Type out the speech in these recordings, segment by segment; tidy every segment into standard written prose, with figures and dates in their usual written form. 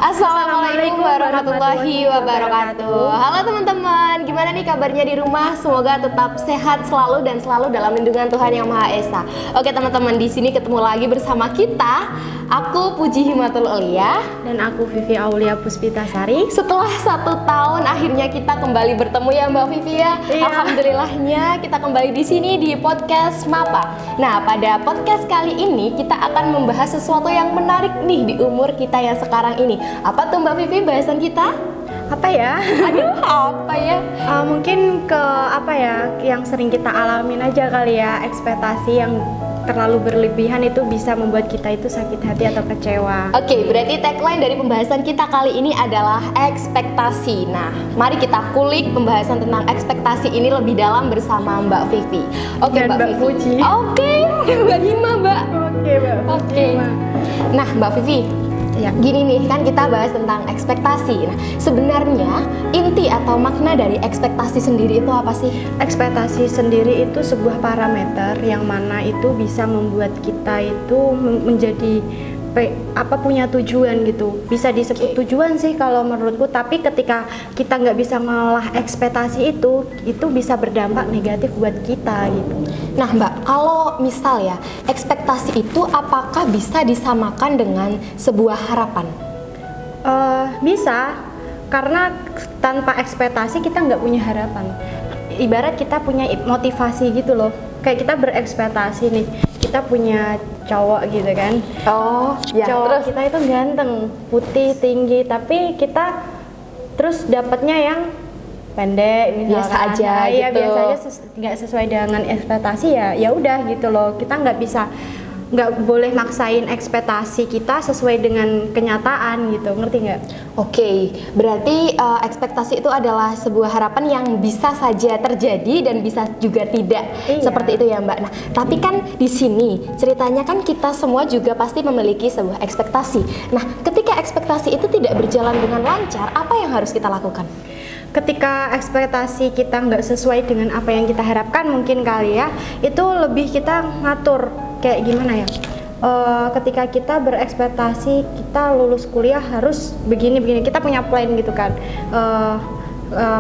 Assalamualaikum warahmatullahi wabarakatuh. Halo teman-teman, gimana nih kabarnya di rumah? Semoga tetap sehat selalu dan selalu dalam lindungan Tuhan Yang Maha Esa. Oke teman-teman, di sini ketemu lagi bersama kita. Aku Puji Himatul Ulia dan aku Vivi Aulia Puspitasari. Setelah 1 tahun akhirnya kita kembali bertemu ya Mbak Vivi ya. Iya. Alhamdulillahnya kita kembali di sini di podcast Mapa. Nah, pada podcast kali ini kita akan membahas sesuatu yang menarik nih di umur kita yang sekarang ini. Apa tuh Mbak Vivi bahasan kita? Apa ya? Aduh, apa ya? Mungkin ke apa ya yang sering kita alamin aja kali ya, ekspektasi yang terlalu berlebihan itu bisa membuat kita itu sakit hati atau kecewa. Oke, berarti tagline dari pembahasan kita kali ini adalah ekspektasi. Nah, mari kita kulik pembahasan tentang ekspektasi ini lebih dalam bersama Mbak Vivi. Oke, Dan Mbak Vivi. Puji. Oke, Mbak Hima, Mbak. Oke, Mbak. Oke. Nah, Mbak Vivi, Ya. gini nih, kan kita bahas tentang ekspektasi. Nah, sebenarnya inti atau makna dari ekspektasi sendiri itu apa sih? Ekspektasi sendiri itu sebuah parameter yang mana itu bisa membuat kita itu menjadi punya tujuan gitu. Bisa disebut tujuan sih kalau menurutku, tapi ketika kita nggak bisa mengolah ekspektasi itu bisa berdampak negatif buat kita gitu. Nah Mbak, kalau misal ya, ekspektasi itu apakah bisa disamakan dengan sebuah harapan? Bisa, karena tanpa ekspektasi kita nggak punya harapan. Ibarat kita punya motivasi gitu loh. Kayak kita berekspektasi nih, kita punya cowok gitu kan. Oh, ya. Cowok Terus kita itu ganteng, putih, tinggi, tapi kita terus dapatnya yang pendek misalkan. Biasa aja Iya, gitu. biasa aja, nggak sesuai dengan ekspektasi ya udah gitu loh. Kita nggak boleh maksain ekspektasi kita sesuai dengan kenyataan gitu, ngerti nggak? Oke, berarti ekspektasi itu adalah sebuah harapan yang bisa saja terjadi dan bisa juga tidak. Iya. Seperti itu ya Mbak. Nah, tapi kan di sini ceritanya kan kita semua juga pasti memiliki sebuah ekspektasi. Nah, ketika ekspektasi itu tidak berjalan dengan lancar, apa yang harus kita lakukan? Ketika ekspektasi kita nggak sesuai dengan apa yang kita harapkan, mungkin kali ya, itu lebih kita ngatur kayak gimana ya. Ketika kita berekspektasi kita lulus kuliah harus begini, kita punya plan gitu kan.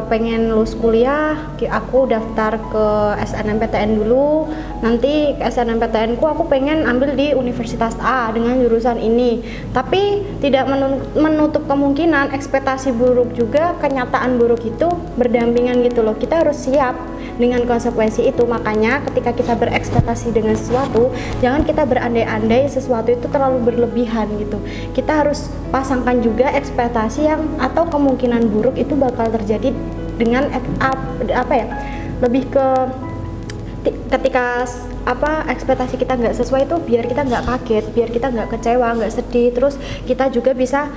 Pengen lulus kuliah, aku daftar ke SNMPTN dulu. Nanti SNMPTN ku aku pengen ambil di Universitas A dengan jurusan ini. Tapi tidak menutup kemungkinan ekspektasi buruk juga, kenyataan buruk itu berdampingan gitu loh. Kita harus siap dengan konsekuensi itu. Makanya ketika kita berekspektasi dengan sesuatu, jangan kita berandai-andai sesuatu itu terlalu berlebihan gitu. Kita harus pasangkan juga ekspektasi yang atau kemungkinan buruk itu bakal terjadi dengan lebih ke ketika ekspektasi kita nggak sesuai itu biar kita nggak kaget, biar kita nggak kecewa, nggak sedih. Terus kita juga bisa,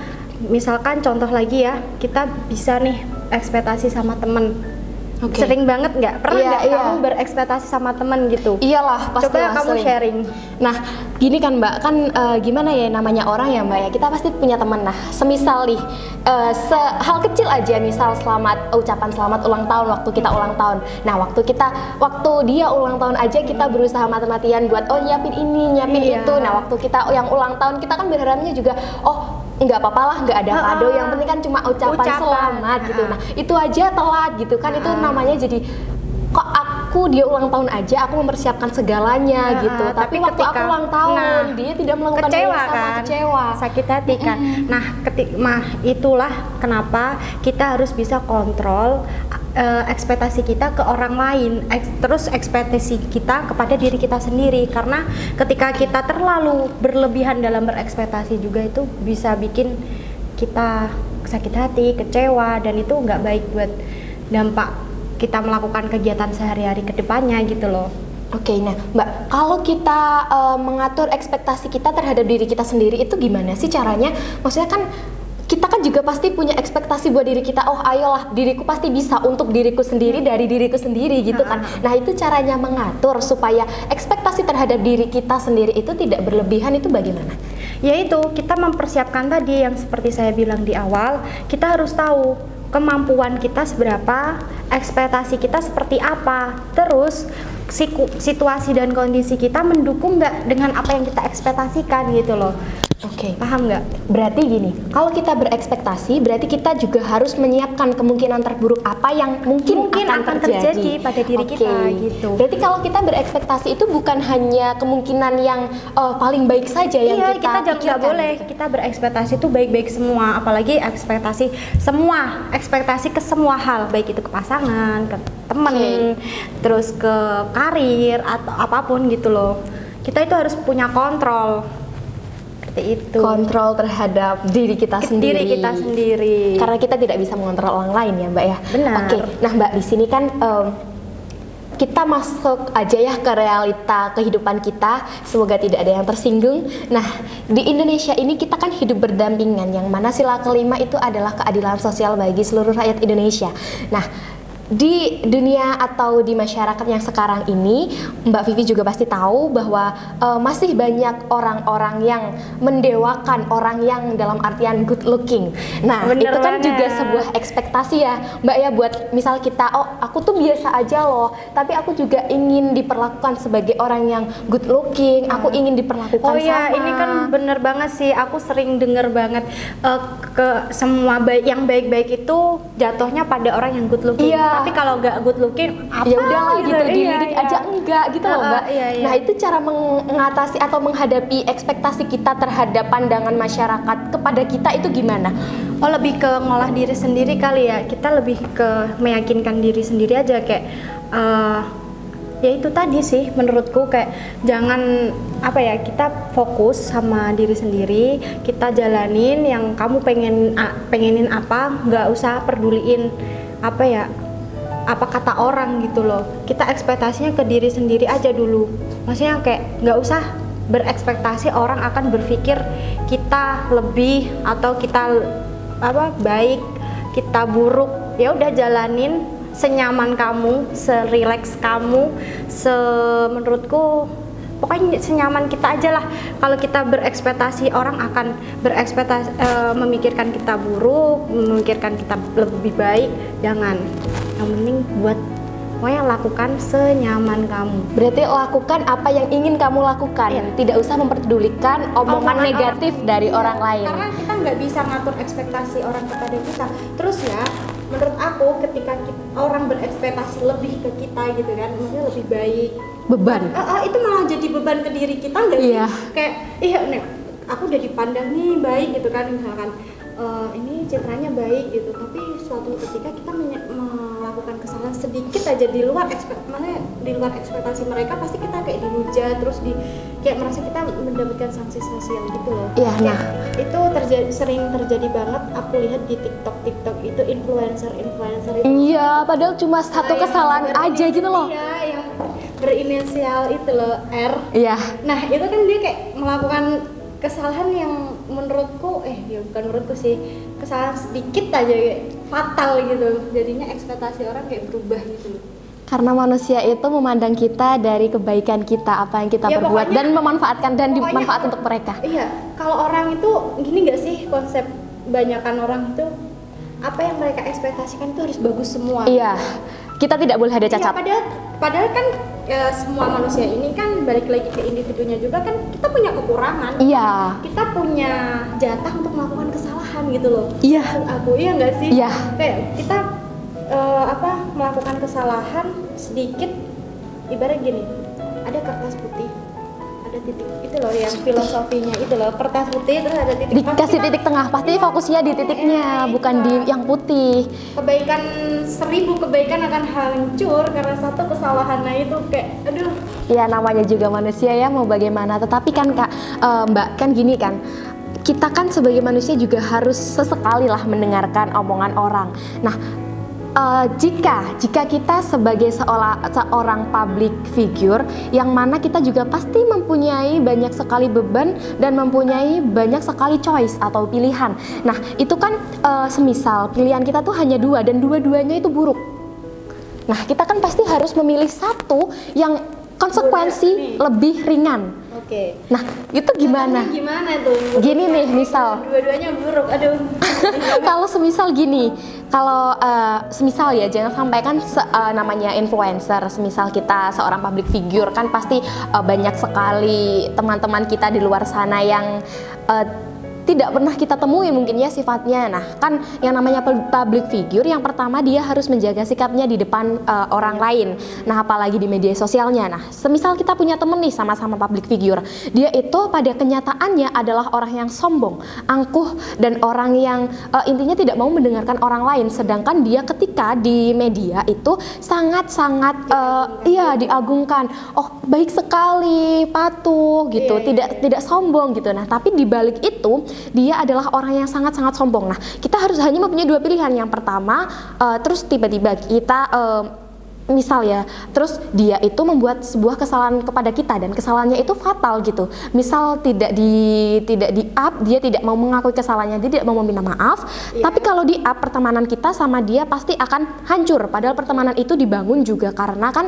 misalkan contoh lagi ya, kita bisa nih ekspektasi sama temen. Oke. Sering banget nggak? Pernah nggak Iya. kamu berekspektasi sama temen gitu? Iyalah, pasti Coba kamu sering. sharing. Nah, gini kan Mbak, kan gimana ya namanya orang ya Mbak ya, kita pasti punya teman. Nah, semisal nih, hal kecil aja, misal ucapan selamat ulang tahun waktu kita ulang tahun. Nah, waktu dia ulang tahun aja kita berusaha mati-matian buat nyiapin ini, nyiapin Iya. itu. Nah, waktu kita yang ulang tahun kita kan berharapnya juga, nggak apa-apa lah, nggak ada kado, yang penting kan cuma ucapan selamat gitu. Nah, itu aja telat gitu kan, itu namanya jadi kok dia ulang tahun aja aku mempersiapkan segalanya gitu, tapi waktu aku ulang tahun dia tidak melakukan hal yang sama, kecewa, sakit hati kan. Nah, itulah kenapa kita harus bisa kontrol ekspektasi kita ke orang lain, terus ekspektasi kita kepada diri kita sendiri. Karena ketika kita terlalu berlebihan dalam berekspektasi juga itu bisa bikin kita sakit hati, kecewa, dan itu nggak baik buat dampak kita melakukan kegiatan sehari-hari ke depannya gitu loh. Oke, nah Mbak, kalau kita mengatur ekspektasi kita terhadap diri kita sendiri itu gimana sih caranya? Maksudnya kan kita kan juga pasti punya ekspektasi buat diri kita, ayolah diriku pasti bisa untuk diriku sendiri, dari diriku sendiri gitu kan. Nah, itu caranya mengatur supaya ekspektasi terhadap diri kita sendiri itu tidak berlebihan, itu bagaimana? Yaitu kita mempersiapkan tadi yang seperti saya bilang di awal, kita harus tahu kemampuan kita seberapa, ekspektasi kita seperti apa, terus situasi dan kondisi kita mendukung nggak dengan apa yang kita ekspektasikan gitu loh. Oke. Paham nggak? Berarti gini, kalau kita berekspektasi, berarti kita juga harus menyiapkan kemungkinan terburuk apa yang mungkin akan terjadi pada diri Oke. kita gitu. Berarti kalau kita berekspektasi itu bukan hanya kemungkinan yang paling baik saja yang Iya, kita jangan nggak pikirkan, boleh. gitu. Kita berekspektasi itu baik-baik semua, apalagi ekspektasi ke semua hal, baik itu ke pasangan, ke temen, terus ke karir atau apapun gitu loh. Kita itu harus punya kontrol. Seperti itu. Kontrol terhadap diri kita sendiri. Diri kita sendiri. Karena kita tidak bisa mengontrol orang lain ya, Mbak ya. Benar. Oke. Nah, Mbak, di sini kan kita masuk aja ya ke realita kehidupan kita, semoga tidak ada yang tersinggung. Nah, di Indonesia ini kita kan hidup berdampingan, yang mana sila kelima itu adalah keadilan sosial bagi seluruh rakyat Indonesia. Nah, di dunia atau di masyarakat yang sekarang ini, Mbak Vivi juga pasti tahu bahwa masih banyak orang-orang yang mendewakan orang yang dalam artian good looking. Nah, Bener itu kan banget. juga sebuah ekspektasi ya, Mbak ya, buat misal kita, oh aku tuh biasa aja loh, tapi aku juga ingin diperlakukan sebagai orang yang good looking, aku ingin diperlakukan Oh iya, sama. ini kan bener banget sih. Aku sering denger banget ke semua yang baik-baik itu jatuhnya pada orang yang good looking. Iya. Tapi kalau nggak good looking, apa Ya udahlah gitu, dilirik iya. aja enggak gitu loh, Mbak. Iya. Nah, itu cara mengatasi atau menghadapi ekspektasi kita terhadap pandangan masyarakat kepada kita itu gimana? Oh, lebih ke ngolah diri sendiri kali ya. Kita lebih ke meyakinkan diri sendiri aja kayak ya itu tadi sih menurutku, kayak jangan apa ya, kita fokus sama diri sendiri, kita jalanin yang kamu pengenin apa, nggak usah peduliin apa ya, apa kata orang gitu loh. Kita ekspektasinya ke diri sendiri aja dulu, maksudnya kayak nggak usah berekspektasi orang akan berpikir kita lebih atau kita baik, kita buruk. Ya udah, jalanin senyaman kamu, serileks kamu, menurutku pokoknya senyaman kita aja lah. Kalau kita berekspektasi orang akan memikirkan kita buruk, memikirkan kita lebih baik, jangan. Yang penting pokoknya lakukan senyaman kamu. Berarti lakukan apa yang ingin kamu lakukan, Iya. tidak usah memperdulikan omongan negatif dari orang lain. Karena kita nggak bisa ngatur ekspektasi orang kepada kita. Terus ya, menurut aku ketika orang berekspektasi lebih ke kita gitu kan, maksudnya lebih baik, Beban. itu malah jadi beban ke diri kita nggak sih? Iya. Kayak nih aku udah dipandang nih baik gitu kan, misalkan ini citranya baik gitu, tapi suatu ketika kita melakukan kesalahan sedikit aja di luar ekspektasi mereka, pasti kita kayak dihujat, terus kayak merasa kita mendapatkan sanksi sosial gitu loh. Iya, Kayak nah. itu sering terjadi banget. Aku lihat di TikTok itu influencer itu. Iya, padahal cuma satu Yang kesalahan aja gitu loh. Iya, yang berinisial itu loh, R. Iya. Nah, itu kan dia kayak melakukan kesalahan yang menurutku bukan menurutku sih, kesalahan sedikit aja kayak fatal gitu. Jadinya ekspektasi orang kayak berubah gitu loh. Karena manusia itu memandang kita dari kebaikan kita, apa yang kita Ya, perbuat, pokoknya- dan memanfaatkan dan pokoknya- dimanfaat untuk mereka. Iya, kalau orang itu gini nggak sih, konsep banyakan orang itu apa yang mereka ekspektasikan itu harus bagus semua. Iya, kita tidak boleh ada Iya, cacat. padahal kan semua manusia ini kan balik lagi ke individunya juga kan, kita punya kekurangan. Iya. Kita punya jatah untuk melakukan kesalahan gitu loh. Iya. Maksud aku, iya nggak sih? Iya. Kayak kita melakukan kesalahan sedikit, ibarat gini, ada kertas putih, ada titik, itu loh yang filosofinya itu loh, kertas putih terus ada titik. Dikasih titik tengah, pasti fokusnya di titiknya, bukan di yang putih. Kebaikan 1000 kebaikan akan hancur karena satu kesalahan. Nah itu kayak aduh. Ya, namanya juga manusia ya, mau bagaimana. Tetapi kan Kak, Mbak, kan gini kan, kita kan sebagai manusia juga harus sesekali lah mendengarkan omongan orang. Nah, jika kita sebagai seorang public figure, yang mana kita juga pasti mempunyai banyak sekali beban dan mempunyai banyak sekali choice atau pilihan. Nah, itu kan semisal pilihan kita tuh hanya 2 dan dua-duanya itu buruk. Nah, kita kan pasti harus memilih satu yang konsekuensi lebih ringan. Oke. Nah, itu gimana? Gimana tuh? Gini nih, misal. Dua-duanya buruk. Aduh. Kalau semisal gini, kalau semisal ya jangan sampai kan namanya influencer, semisal kita seorang public figure kan pasti banyak sekali teman-teman kita di luar sana yang tidak pernah kita temui mungkin ya sifatnya. Nah kan yang namanya public figure, yang pertama dia harus menjaga sikapnya di depan orang lain. Nah apalagi di media sosialnya. Nah semisal kita punya temen nih sama-sama public figure, dia itu pada kenyataannya adalah orang yang sombong, angkuh, dan orang yang intinya tidak mau mendengarkan orang lain. Sedangkan dia ketika di media itu sangat-sangat diagungkan. Oh baik sekali, patuh gitu, tidak sombong gitu. Nah tapi di balik itu dia adalah orang yang sangat-sangat sombong. Nah, kita harus hanya mempunyai dua pilihan. Yang pertama, terus tiba-tiba kita misal ya, terus dia itu membuat sebuah kesalahan kepada kita dan kesalahannya itu fatal gitu. Misal tidak di up, dia tidak mau mengakui kesalahannya, dia tidak mau meminta maaf. Tapi kalau di up, pertemanan kita sama dia pasti akan hancur. Padahal pertemanan itu dibangun juga karena kan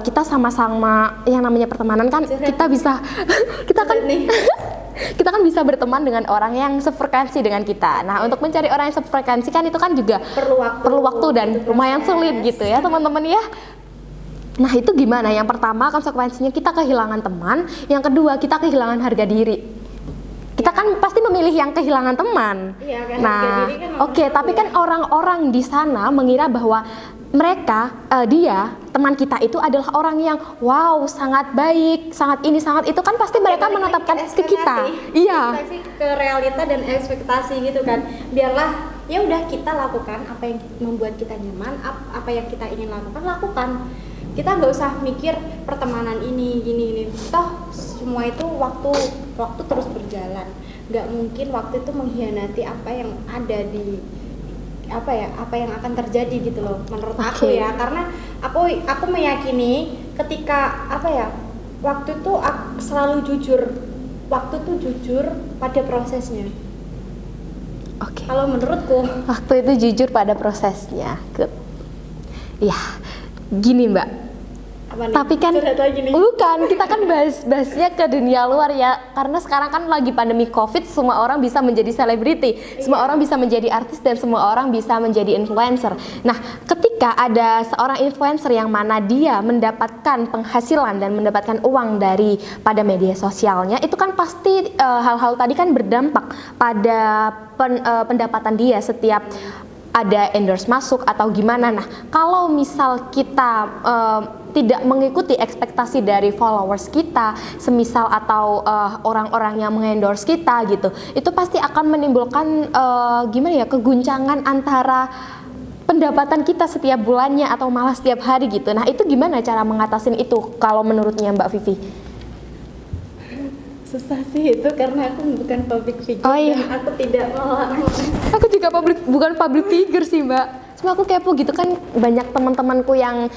kita sama-sama, yang namanya pertemanan kan kita bisa kita kan bisa berteman dengan orang yang sefrekuensi dengan kita. Nah, untuk mencari orang yang sefrekuensi kan itu kan juga perlu waktu dan lumayan sulit gitu ya, teman-teman ya. Nah, itu gimana? Yang pertama konsekuensinya kita kehilangan teman, yang kedua kita kehilangan harga diri. Kita kan pasti memilih yang kehilangan teman. Nah, oke, tapi kan orang-orang di sana mengira bahwa mereka, dia, teman kita itu adalah orang yang wow, sangat baik, sangat ini, sangat itu, kan pasti mereka menetapkan ke kita. Iya. Ke realita dan ekspektasi gitu kan. Biarlah ya udah kita lakukan apa yang membuat kita nyaman, apa yang kita ingin lakukan. Kita nggak usah mikir pertemanan ini gini. Toh semua itu waktu terus berjalan. Nggak mungkin waktu itu mengkhianati apa yang ada di apa yang akan terjadi gitu loh menurut aku ya, karena aku meyakini ketika waktu itu selalu jujur, waktu itu jujur pada prosesnya. Kalau menurutku waktu itu jujur pada prosesnya. Ya gini Mbak, tapi kan bukan, kita kan bahasnya ke dunia luar ya, karena sekarang kan lagi pandemi COVID, semua orang bisa menjadi selebriti, semua orang bisa menjadi artis, dan semua orang bisa menjadi influencer. Nah, ketika ada seorang influencer yang mana dia mendapatkan penghasilan dan mendapatkan uang dari pada media sosialnya, itu kan pasti hal-hal tadi kan berdampak pada pendapatan dia setiap ada endorse masuk atau gimana. Nah, kalau misal kita tidak mengikuti ekspektasi dari followers kita, semisal atau orang-orang yang mengendorse kita gitu, itu pasti akan menimbulkan keguncangan antara pendapatan kita setiap bulannya atau malah setiap hari gitu. Nah, itu gimana cara mengatasi itu kalau menurutnya Mbak Vivi? Susah sih itu karena aku bukan public figure dan aku tidak aku juga bukan public figure sih Mbak. Cuma aku kepo gitu kan, banyak teman-temanku yang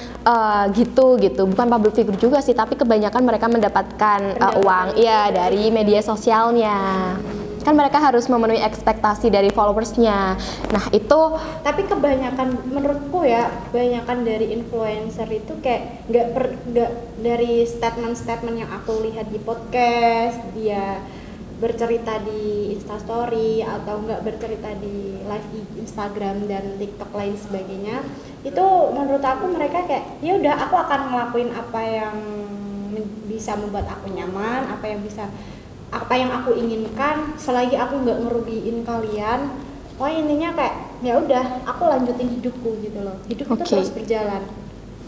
gitu bukan public figure juga sih, tapi kebanyakan mereka mendapatkan uang dari media sosialnya. Kan mereka harus memenuhi ekspektasi dari followersnya. Nah itu, tapi kebanyakan menurutku ya, kebanyakan dari influencer itu kayak nggak dari statement yang aku lihat di podcast, dia bercerita di Instastory atau nggak bercerita di live Instagram dan TikTok lain sebagainya, itu menurut aku mereka kayak ya udah, aku akan ngelakuin apa yang bisa membuat aku nyaman, apa yang aku inginkan, selagi aku nggak ngerugiin kalian. Intinya kayak ya udah, aku lanjutin hidupku gitu loh. Hidup itu terus berjalan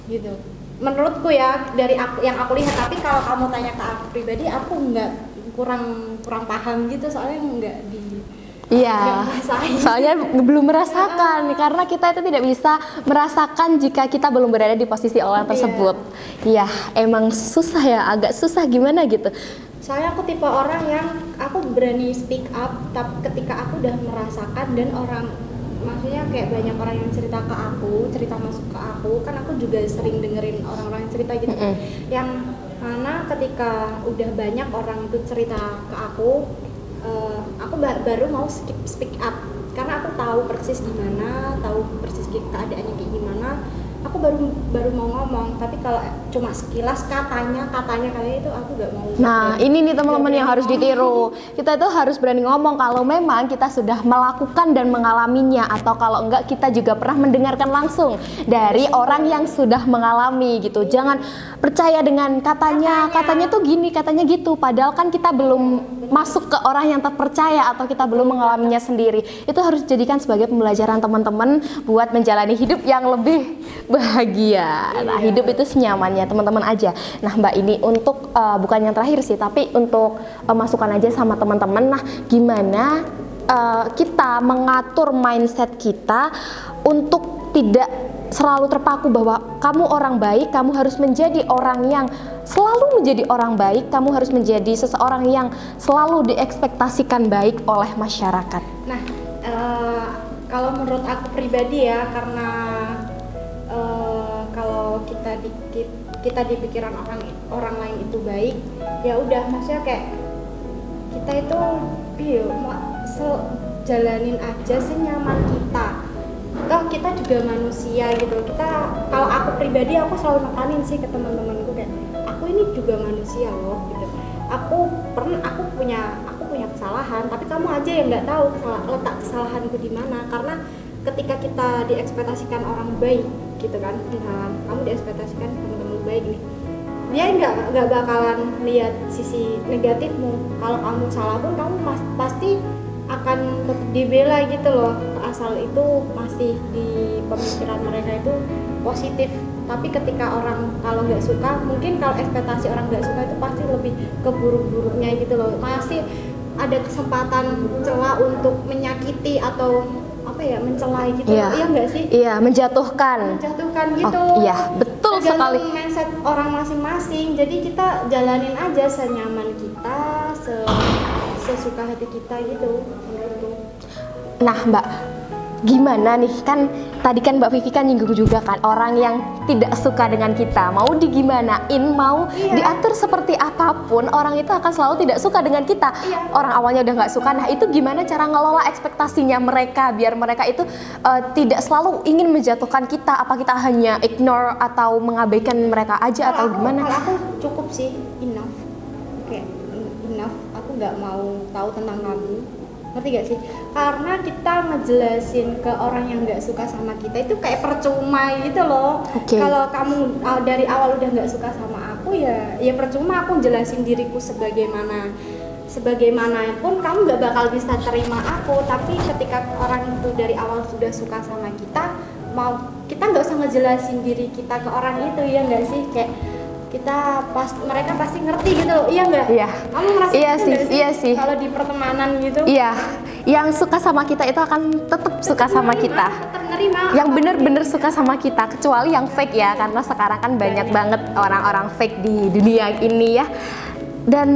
gitu. Menurutku ya, dari yang aku lihat. Tapi kalau kamu tanya ke aku pribadi, aku nggak, kurang paham gitu, soalnya nggak soalnya belum merasakan, karena kita itu tidak bisa merasakan jika kita belum berada di posisi orang tersebut. Iya, emang susah ya, agak susah gimana gitu. Soalnya aku tipe orang yang aku berani speak up, tapi ketika aku udah merasakan dan maksudnya kayak banyak orang yang cerita masuk ke aku, kan aku juga sering dengerin orang-orang yang cerita gitu. Yang mana ketika udah banyak orang itu cerita ke aku baru mau speak up, karena aku tahu persis keadaannya kayak gimana. aku baru mau ngomong, tapi kalau cuma sekilas katanya itu aku nggak mau. Nah, ini nih teman-teman yang harus ditiru. Kita itu harus berani ngomong kalau memang kita sudah melakukan dan mengalaminya, atau kalau enggak kita juga pernah mendengarkan langsung dari orang yang sudah mengalami gitu. Jangan percaya dengan katanya tuh gini, katanya gitu. Padahal kan kita belum masuk ke orang yang terpercaya atau kita belum mengalaminya sendiri. Itu harus dijadikan sebagai pembelajaran teman-teman buat menjalani hidup yang lebih bahagia. Nah, hidup itu senyamannya teman-teman aja. Nah, Mbak, ini untuk bukan yang terakhir sih, tapi untuk masukan aja sama teman-teman. Nah, gimana kita mengatur mindset kita untuk tidak selalu terpaku bahwa kamu orang baik, kamu harus menjadi orang yang selalu menjadi orang baik, kamu harus menjadi seseorang yang selalu diekspektasikan baik oleh masyarakat. Nah, kalau menurut aku pribadi ya, karena kalau kita di pikiran orang lain itu baik, ya udah, maksudnya kayak kita itu jalanin aja senyaman kita. Toh kita juga manusia gitu. Kalau aku pribadi, aku selalu nekanin sih ke teman-temanku kayak, aku ini juga manusia loh gitu. Aku punya kesalahan, tapi kamu aja yang nggak tahu letak kesalahanku di mana. Karena ketika kita diekspektasikan orang baik gitu kan, kamu diekspektasikan teman-teman baik nih, dia nggak bakalan lihat sisi negatifmu. Kalau kamu salah pun kamu pasti akan dibela gitu loh, asal itu masih di pemikiran mereka itu positif. Tapi ketika orang kalau nggak suka, mungkin kalau ekspektasi orang nggak suka itu pasti lebih ke buruk-buruknya gitu loh. Masih ada kesempatan celah untuk menyakiti atau mencelai gitu. Iya nggak sih? Iya, menjatuhkan gitu. Oh, iya, betul sekali. Mindset orang masing-masing. Jadi kita jalanin aja senyaman kita, sesuka hati kita gitu menurutku. Nah, Mbak, gimana nih, kan tadi kan Mbak Vivi kan nyinggung juga kan orang yang tidak suka dengan kita, mau digimanain, mau diatur seperti apapun, orang itu akan selalu tidak suka dengan kita. Orang awalnya udah nggak suka. Nah, itu gimana cara ngelola ekspektasinya mereka biar mereka itu tidak selalu ingin menjatuhkan kita? Apa kita hanya ignore atau mengabaikan mereka aja atau gimana? Kalau aku cukup sih, enough. Oke, enough. Aku nggak mau tahu tentang kamu. Ngerti gak sih? Karena kita ngejelasin ke orang yang nggak suka sama kita itu kayak percuma gitu loh. Kalau kamu dari awal udah nggak suka sama aku, ya percuma aku jelasin diriku sebagaimana pun kamu nggak bakal bisa terima aku. Tapi ketika orang itu dari awal sudah suka sama kita, kita nggak usah ngejelasin diri kita ke orang itu, ya nggak sih? Kayak mereka pasti ngerti gitu loh, iya nggak? Iya. Kamu merasa iya sih. Kalau di pertemanan gitu? Iya. Yang suka sama kita itu akan tetap suka sama kita. Tetap nerima. Yang bener-bener suka sama kita, kecuali yang fake ya, karena sekarang kan banyak banget orang-orang fake di dunia ini ya. Dan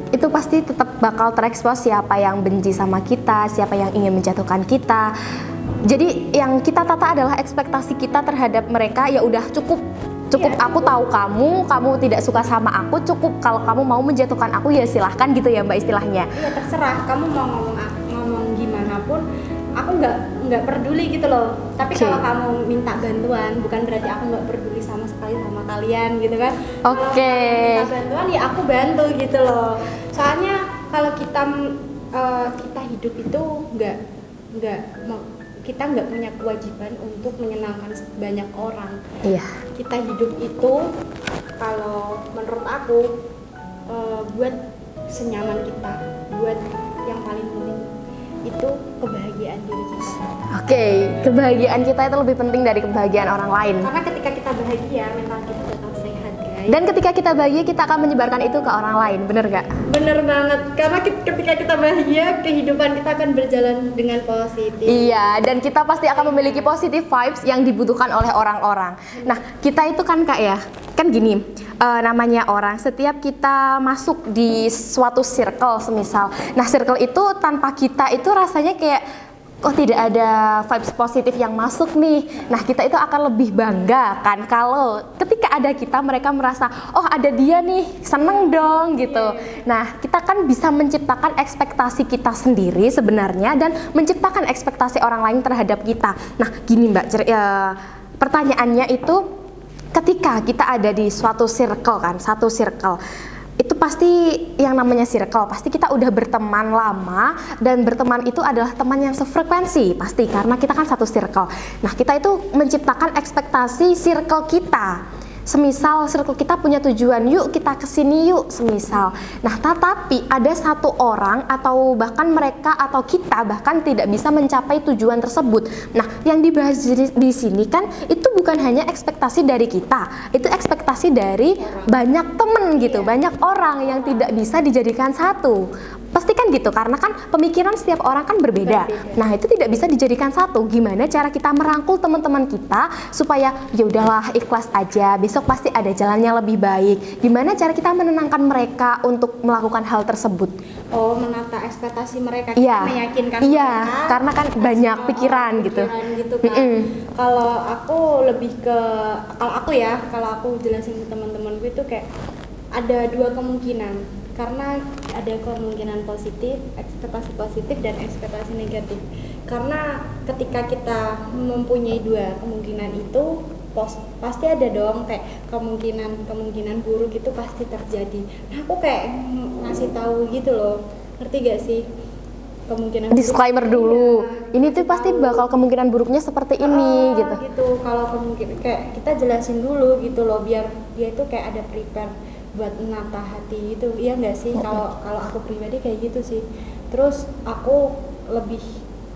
itu pasti tetap bakal terekspos siapa yang benci sama kita, siapa yang ingin menjatuhkan kita. Jadi yang kita tata adalah ekspektasi kita terhadap mereka. Ya udah, cukup aku tahu kamu tidak suka sama aku, cukup kalau kamu mau menjatuhkan aku ya silahkan gitu ya Mbak istilahnya. Iya, terserah kamu mau ngomong gimana pun, aku nggak peduli gitu loh. Tapi kalau kamu minta bantuan, bukan berarti aku nggak peduli sama sekali sama kalian gitu kan. Kalau minta bantuan ya aku bantu gitu loh. Soalnya kalau kita hidup itu kita nggak punya kewajiban untuk menyenangkan banyak orang. Iya. Kita hidup itu, kalau menurut aku, buat senyaman kita, buat yang paling penting itu kebahagiaan diri kita. Kebahagiaan kita itu lebih penting dari kebahagiaan orang lain. Karena ketika kita bahagia, mental kita bakal sehat, guys. Dan ketika kita bahagia, kita akan menyebarkan itu ke orang lain, bener gak? Bener banget, karena ketika kita bahagia, kehidupan kita akan berjalan dengan positif. Iya, dan kita pasti akan memiliki positive vibes yang dibutuhkan oleh orang-orang. Nah, kita itu kan Kak ya, kan gini, namanya orang, setiap kita masuk di suatu circle semisal, nah circle itu tanpa kita itu rasanya kayak tidak ada vibes positif yang masuk nih. Nah, kita itu akan lebih bangga kan kalau ketika ada kita, mereka merasa oh ada dia nih, seneng dong gitu. Nah, kita kan bisa menciptakan ekspektasi kita sendiri sebenarnya dan menciptakan ekspektasi orang lain terhadap kita. Nah, gini Mbak, pertanyaannya itu ketika kita ada di suatu circle kan, satu circle itu pasti yang namanya circle, pasti kita udah berteman lama dan berteman itu adalah teman yang sefrekuensi pasti karena kita kan satu circle. Nah kita itu menciptakan ekspektasi circle kita. Semisal circle kita punya tujuan, yuk kita kesini yuk, semisal. Nah, tetapi ada satu orang atau bahkan mereka atau kita bahkan tidak bisa mencapai tujuan tersebut. Nah, yang dibahas di sini kan itu bukan hanya ekspektasi dari kita, itu ekspektasi dari banyak temen gitu, banyak orang yang tidak bisa dijadikan satu. Pasti kan gitu, karena kan pemikiran setiap orang kan berbeda. Nah, itu tidak bisa dijadikan satu. Gimana cara kita merangkul teman-teman kita supaya ya udahlah ikhlas aja, besok pasti ada jalannya lebih baik. Gimana cara kita menenangkan mereka untuk melakukan hal tersebut? Oh, menata ekspektasi mereka, Iya. meyakinkan Iya, mereka. karena kan banyak pikiran gitu. Kan. Kalau aku lebih ke, kalau aku jelasin ke teman-temanku itu kayak ada dua kemungkinan. Karena ada kemungkinan positif, ekspektasi positif dan ekspektasi negatif. Karena ketika kita mempunyai dua kemungkinan itu pasti ada dong kayak kemungkinan buruk itu pasti terjadi. Nah, aku kayak ngasih tahu gitu loh. Ngerti gak sih? Kemungkinan Disclaimer buruk, dulu. iya, Ini tuh pasti bakal kemungkinan buruknya seperti ini gitu. Gitu. Kalau kemungkinan kayak kita jelasin dulu gitu loh biar dia itu kayak ada prepare buat menata hati itu, iya nggak sih? Kalau aku pribadi kayak gitu sih. Terus aku lebih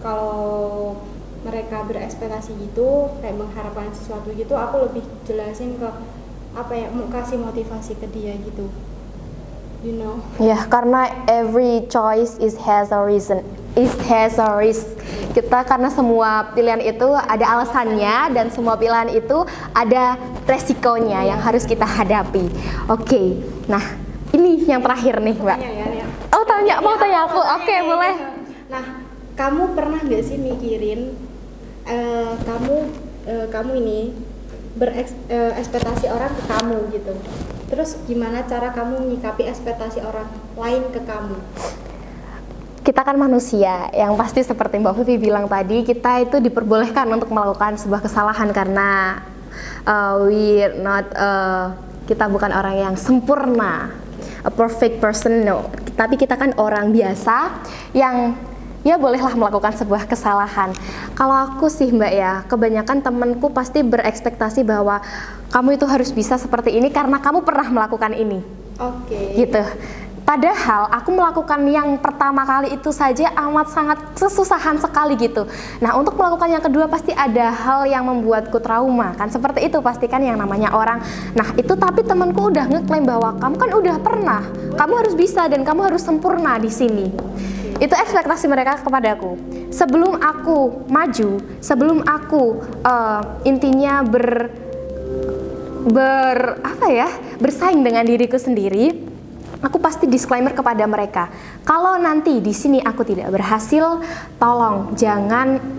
kalau mereka berekspektasi gitu kayak mengharapkan sesuatu gitu, aku lebih jelasin ke apa ya, mau kasih motivasi ke dia gitu, you know. Ya, karena every choice has a reason. It has a risk. Kita karena semua pilihan itu ada alasannya dan semua pilihan itu ada resikonya yang harus kita hadapi. Oke. Nah, ini yang terakhir nih, Mbak. Oh, mau tanya aku. Oke, boleh. Nah, kamu pernah nggak sih mikirin kamu ini berekspektasi orang ke kamu gitu. Terus gimana cara kamu menyikapi ekspektasi orang lain ke kamu? Kita kan manusia, yang pasti seperti Mbak Vivi bilang tadi, kita itu diperbolehkan untuk melakukan sebuah kesalahan karena kita bukan orang yang sempurna, a perfect person, no. Tapi kita kan orang biasa yang ya bolehlah melakukan sebuah kesalahan. Kalau aku sih Mbak ya, kebanyakan temanku pasti berekspektasi bahwa kamu itu harus bisa seperti ini karena kamu pernah melakukan ini. Oke. Gitu. Padahal aku melakukan yang pertama kali itu saja amat sangat kesusahan sekali gitu. Nah, untuk melakukan yang kedua pasti ada hal yang membuatku trauma kan. Seperti itu pasti kan yang namanya orang. Nah, itu tapi temanku udah ngeklaim bahwa kamu kan udah pernah. Kamu harus bisa dan kamu harus sempurna di sini. Itu ekspektasi mereka kepadaku. Sebelum aku maju, sebelum aku intinya bersaing dengan diriku sendiri, aku pasti disclaimer kepada mereka. Kalau nanti di sini aku tidak berhasil, tolong jangan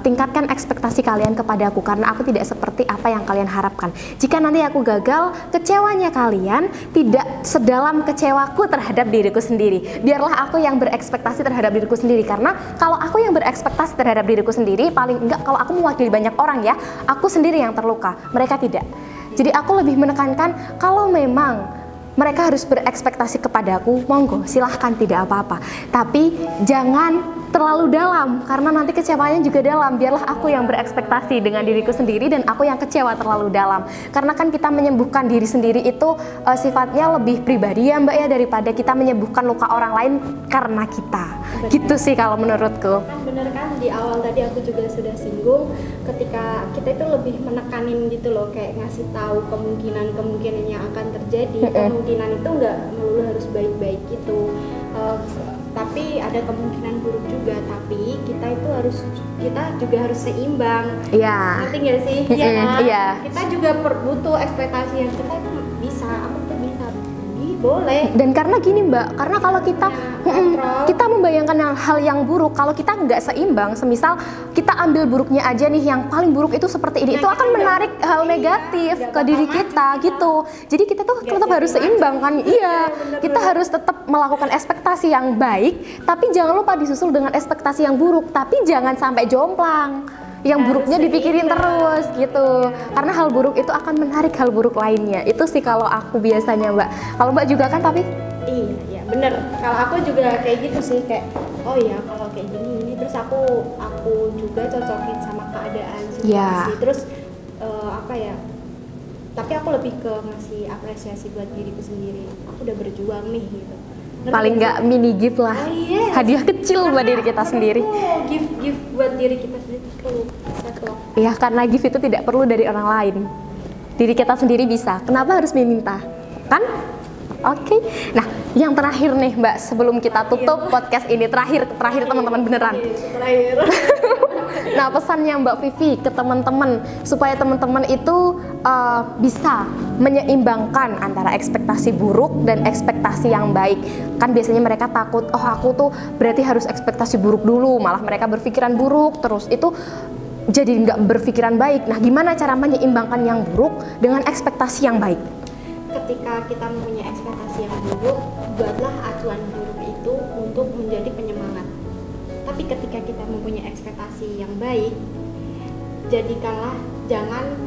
tingkatkan ekspektasi kalian kepadaku karena aku tidak seperti apa yang kalian harapkan. Jika nanti aku gagal, kecewanya kalian tidak sedalam kecewaku terhadap diriku sendiri. Biarlah aku yang berekspektasi terhadap diriku sendiri, karena kalau aku yang berekspektasi terhadap diriku sendiri, paling enggak kalau aku mewakili banyak orang ya, aku sendiri yang terluka, mereka tidak. Jadi aku lebih menekankan kalau memang mereka harus berekspektasi kepadaku, monggo silahkan, tidak apa-apa. Tapi jangan terlalu dalam, karena nanti kecewanya juga dalam. Biarlah aku yang berekspektasi dengan diriku sendiri dan aku yang kecewa terlalu dalam. Karena kan kita menyembuhkan diri sendiri itu sifatnya lebih pribadi ya Mbak ya, daripada kita menyembuhkan luka orang lain karena kita. Bener. Gitu sih kalau menurutku. Kan bener kan, di awal tadi aku juga sudah singgung, ketika kita itu lebih menekanin gitu loh, kayak ngasih tahu kemungkinan yang akan terjadi. Kemungkinan itu nggak melulu harus baik-baik gitu. Tapi ada kemungkinan buruk juga, tapi kita juga harus seimbang. Iya. Ngerti nggak sih? Iya kan? Iya. Kita juga butuh ekspektasi yang kita itu bisa, aku tuh bisa. Boleh. Dan karena gini Mbak, karena kalau kita membayangkan hal yang buruk, kalau kita nggak seimbang, semisal kita ambil buruknya aja nih, yang paling buruk itu seperti ini, itu akan menarik hal negatif ke diri kita gitu. Jadi kita tuh tetap harus seimbang kan. Iya, kita harus tetap melakukan ekspektasi yang baik, tapi jangan lupa disusul dengan ekspektasi yang buruk, tapi jangan sampai jomplang. yang buruknya Harus dipikirin seimbang. terus gitu. Karena hal buruk itu akan menarik hal buruk lainnya. Itu sih kalau aku biasanya, Mbak. Kalau Mbak juga kan tapi Iya, bener. Kalau aku juga kayak gitu sih, kayak oh iya kalau kayak gini terus aku juga cocokin sama keadaan situasi. Ya. Terus apa ya? Tapi aku lebih ke ngasih apresiasi buat diriku sendiri. Aku udah berjuang nih gitu. Ngerti paling nggak nggak mini gift lah. Oh, yes. Hadiah kecil buat diri kita sendiri. Gift buat diri kita sendiri itu satu. Ya, karena gift itu tidak perlu dari orang lain. Diri kita sendiri bisa. Kenapa harus meminta? Kan? Oke. Nah, yang terakhir nih, Mbak, sebelum kita tutup podcast ini, terakhir teman-teman beneran. Terakhir. Nah, pesannya Mbak Vivi ke teman-teman supaya teman-teman itu bisa menyeimbangkan antara ekspektasi buruk dan ekspektasi yang baik. Kan biasanya mereka takut, oh aku tuh berarti harus ekspektasi buruk dulu, malah mereka berpikiran buruk terus. Itu jadi nggak berpikiran baik. Nah, gimana cara menyeimbangkan yang buruk dengan ekspektasi yang baik? Ketika kita mempunyai ekspektasi yang buruk, buatlah acuan buruk itu untuk menjadi penyemangat. Tapi ketika kita mempunyai ekspektasi yang baik, jadikanlah jangan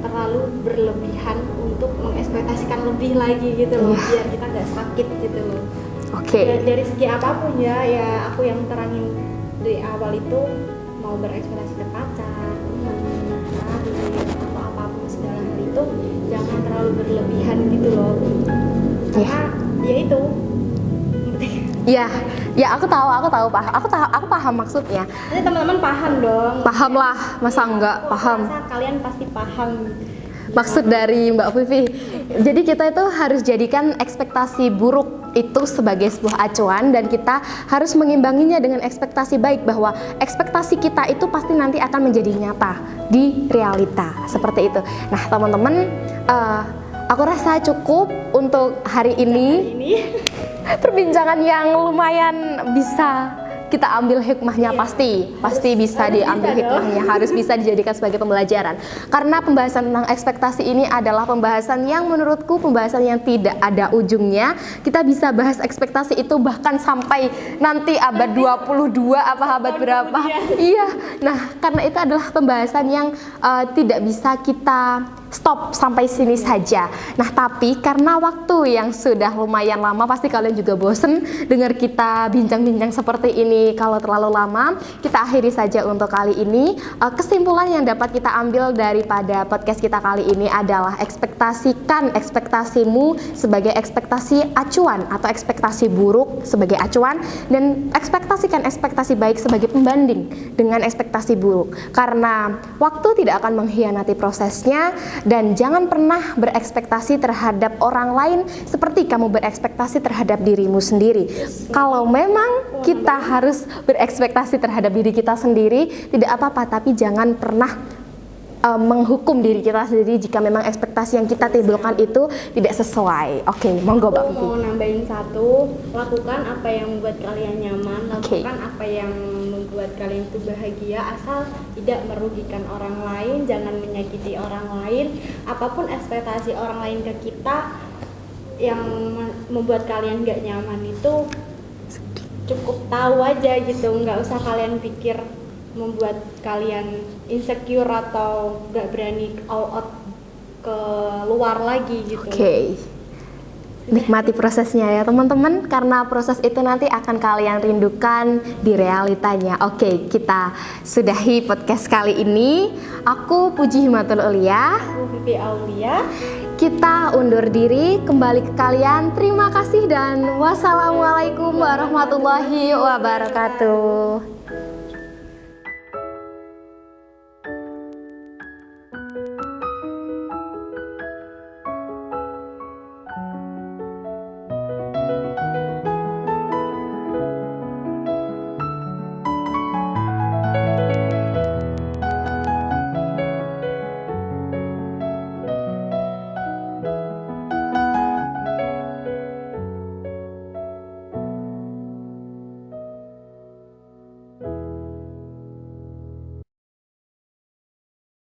terlalu berlebihan untuk mengekspektasikan lebih lagi gitu loh, biar kita nggak sakit gitu loh. Oke. Dari segi apapun ya aku yang terangin dari awal itu mau berekspektasi ke pacar, teman, karir, atau apapun segala hal itu jangan terlalu berlebihan gitu loh. Karena ya itu. Ya, aku tahu, aku paham maksudnya. Nanti teman-teman paham dong. Paham lah, masa enggak Aku paham rasa kalian pasti paham. maksud dari Mbak Vivi. Jadi kita itu harus jadikan ekspektasi buruk itu sebagai sebuah acuan dan kita harus mengimbanginya dengan ekspektasi baik, bahwa ekspektasi kita itu pasti nanti akan menjadi nyata di realita, seperti itu. Nah, teman-teman, aku rasa cukup untuk hari ini. Perbincangan yang lumayan bisa kita ambil hikmahnya, pasti bisa diambil hikmahnya, harus bisa dijadikan sebagai pembelajaran. Karena pembahasan tentang ekspektasi ini adalah pembahasan yang menurutku pembahasan yang tidak ada ujungnya. Kita bisa bahas ekspektasi itu bahkan sampai nanti abad 22 apa abad berapa. Iya. Nah, karena itu adalah pembahasan yang tidak bisa kita stop sampai sini saja. Nah, tapi karena waktu yang sudah lumayan lama, pasti kalian juga bosen dengar kita bincang-bincang seperti ini. Kalau terlalu lama, kita akhiri saja untuk kali ini. Kesimpulan yang dapat kita ambil daripada podcast kita kali ini adalah ekspektasikan ekspektasimu sebagai ekspektasi acuan atau ekspektasi buruk sebagai acuan, dan ekspektasikan ekspektasi baik sebagai pembanding dengan ekspektasi buruk. Karena waktu tidak akan mengkhianati prosesnya, dan jangan pernah berekspektasi terhadap orang lain seperti kamu berekspektasi terhadap dirimu sendiri. Kalau memang kita harus berekspektasi terhadap diri kita sendiri, tidak apa-apa, tapi jangan pernah menghukum diri kita sendiri jika memang ekspektasi yang kita timbulkan itu tidak sesuai. Oke, monggo Mbak Vivi. Mau nambahin satu, lakukan apa yang membuat kalian nyaman, lakukan apa yang membuat kalian itu bahagia, asal tidak merugikan orang lain, jangan menyakiti orang lain. Apapun ekspektasi orang lain ke kita yang membuat kalian gak nyaman itu cukup tahu aja gitu, nggak usah kalian pikir membuat kalian insecure atau gak berani all out ke luar lagi gitu. Oke. Nikmati prosesnya ya teman-teman, karena proses itu nanti akan kalian rindukan di realitanya. Oke, kita sudahi podcast kali ini. Aku Puji Himatul Ulia. Aku Vivi Aulia. Kita undur diri, kembali ke kalian. Terima kasih dan wassalamualaikum warahmatullahi wabarakatuh.